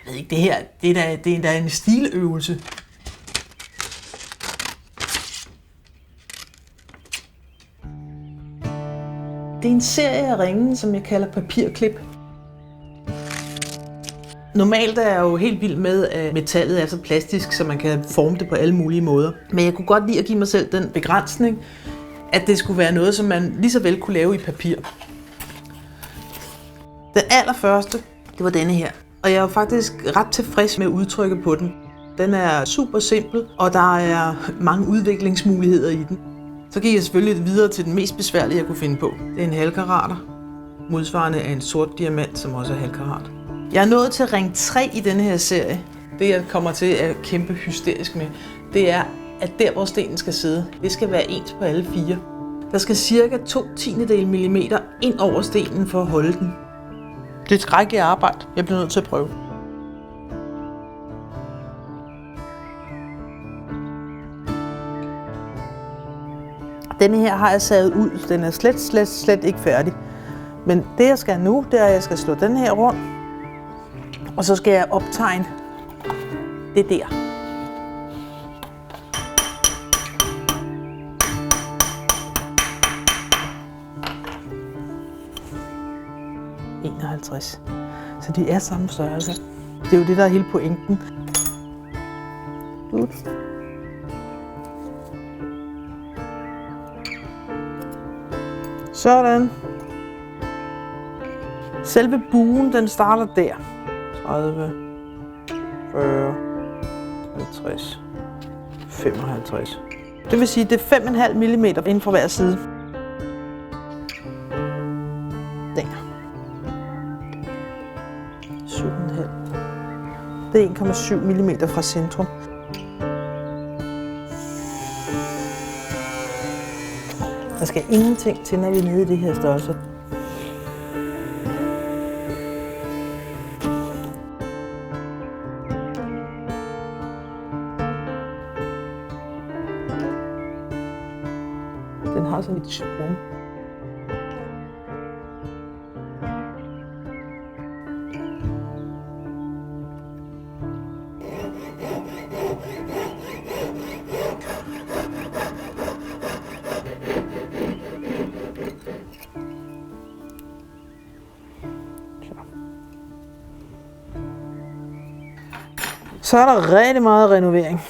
Jeg ved ikke, det er da en stiløvelse. Det er en serie af ringe, som jeg kalder papirklip. Normalt er jeg jo helt vild med, at metallet er så plastisk, så man kan forme det på alle mulige måder. Men jeg kunne godt lide at give mig selv den begrænsning, at det skulle være noget, som man lige så vel kunne lave i papir. Den allerførste, det var denne her. Og jeg var faktisk ret tilfreds med udtrykket på den. Den er super simpel, og der er mange udviklingsmuligheder i den. Så gik jeg selvfølgelig videre til den mest besværlige, jeg kunne finde på. Det er en halvkarater, modsvarende af en sort diamant, som også er halvkarat. Jeg er nået til ring 3 i denne her serie. Det, jeg kommer til at kæmpe hysterisk med, det er, at der, hvor stenen skal sidde, det skal være ens på alle 4. Der skal cirka 2/10 millimeter ind over stenen for at holde den. Det er et skrækkeligt arbejde. Jeg bliver nødt til at prøve. Denne her har jeg savet ud. Den er slet ikke færdig. Men det, jeg skal nu, det er, at jeg skal slå den her rundt. Og så skal jeg optegne det der. Så de er samme størrelse. Det er jo det, der er hele pointen. Sådan. Selve buen, den starter der. 30, 40, 50, 55. Det vil sige, det er 5,5 mm inden for hver side. Der. 7,5. Det er 1,7 mm fra centrum. Der skal ingenting til, når vi er nede i det her størrelse. Den har sådan lidt sprung. Så er der rigtig meget renovering.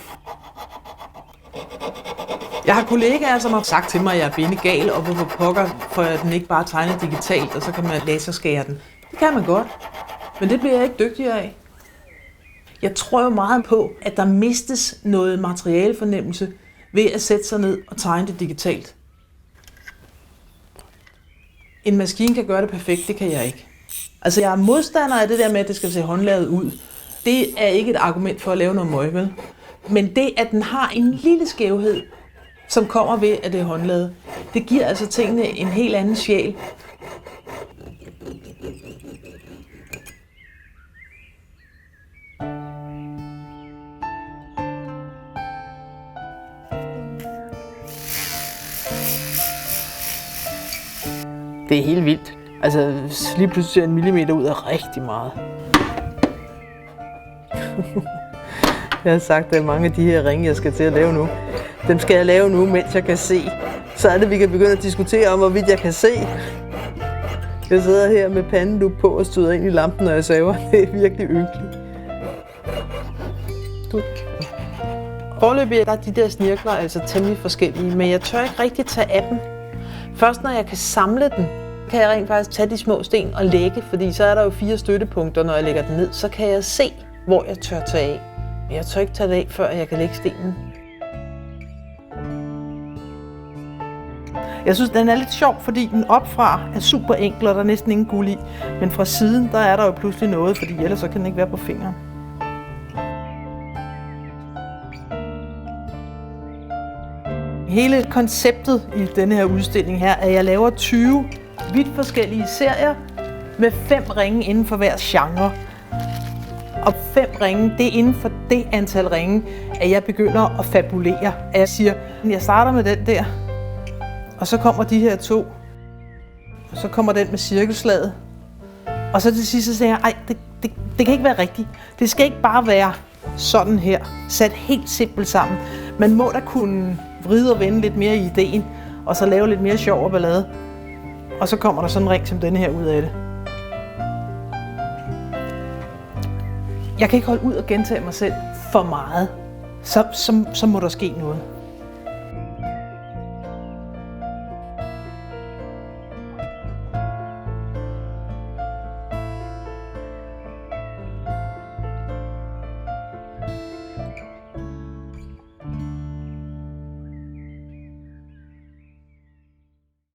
Jeg har kollegaer, som har sagt til mig, at jeg er bindegal, og hvorfor pokker, for at den ikke bare tegner digitalt, og så kan man laserskære den. Det kan man godt, men det bliver jeg ikke dygtigere af. Jeg tror jo meget på, at der mistes noget materialefornemmelse ved at sætte sig ned og tegne det digitalt. En maskine kan gøre det perfekt, det kan jeg ikke. Altså, jeg er modstander af det der med, at det skal se håndlavet ud. Det er ikke et argument for at lave noget møg, vel? Men det, at den har en lille skævhed, som kommer ved, at det er håndlavet, det giver altså tingene en helt anden sjæl. Det er helt vildt. Altså, lige pludselig ser en millimeter ud af rigtig meget. Jeg har sagt, at mange af de her ringe, jeg skal til at lave nu, dem skal jeg lave nu, mens jeg kan se. Så er det, vi kan begynde at diskutere om, hvorvidt jeg kan se. Jeg sidder her med pandelup på og støder ind i lampen, når jeg saver. Det er virkelig ynkeligt. Foreløbig er de der snirkler altså temmelig forskellige, men jeg tør ikke rigtig tage af dem. Først når jeg kan samle den, kan jeg rent faktisk tage de små sten og lægge, fordi så er der jo 4 støttepunkter, når jeg lægger den ned. Så kan jeg se, hvor jeg tør tage af. Men jeg tør ikke tage det af, før jeg kan lægge stenen. Jeg synes, den er lidt sjov, fordi den opfra er super enkel, og der er næsten ingen guld i. Men fra siden, der er der jo pludselig noget, fordi ellers så kan den ikke være på fingeren. Hele konceptet i denne her udstilling her, er, at jeg laver 20 vidt forskellige serier med 5 ringe inden for hver genre. Og 5 ringe, det er inden for det antal ringe, at jeg begynder at fabulere. At jeg siger, jeg starter med den der, og så kommer de her 2, og så kommer den med cirkelslaget, Og så til sidst så sagde jeg, det kan ikke være rigtigt. Det skal ikke bare være sådan her, sat helt simpelt sammen. Man må da kunne vride og vende lidt mere i ideen, og så lave lidt mere sjov og ballade. Og så kommer der sådan en ring som denne her ud af det. Jeg kan ikke holde ud og gentage mig selv for meget. Så må der ske noget.